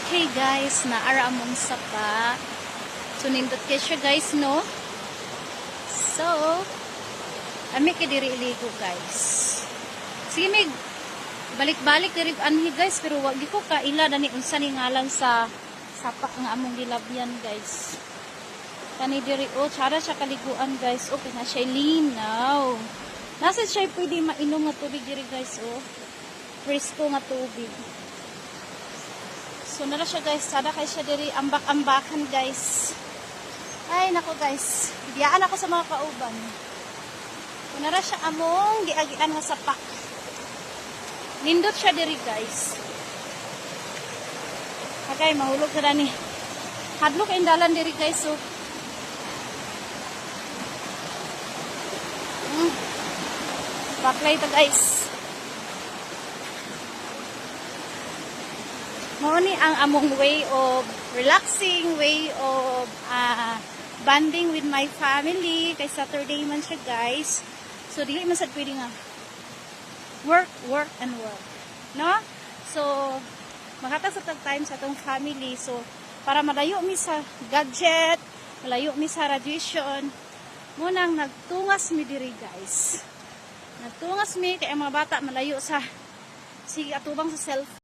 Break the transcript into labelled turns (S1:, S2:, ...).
S1: Okay guys, naara among sapa. So nindot kay siya guys, no? So, ami kay diri iligo guys. Sige mig balik-balik diri anhi guys, pero wag di ko kaila dani unsa ni ngalan sa sapa nga among gilabyan guys. Kani diri tsara siya kaliguan guys. Okay na siya linaw. Nasa siya pwede mainom nga tubig diri guys, fresco nga tubig. So nara siya guys, sada kay siya diri ambak-ambakan guys. Ay nako guys, biyaan ako sa mga kauban. So nara siya among giagian nga sapa. Nindot siya diri guys. Okay, mahulog na ni. Hadlok kay dalan diri guys, so. Baklay ta guys. Mao ni ang among way of relaxing, way of bonding with my family. Kay Saturday man siya guys. So dili man sad pwede nga work and work, no? So makata sa time sa atong family. So para malayo mi sa gadget, malayo mi sa radiation, mo nang nagtungas mi diri guys. Nagtungas mi kay ang mga bata malayo sa sige atubang sa cellphone.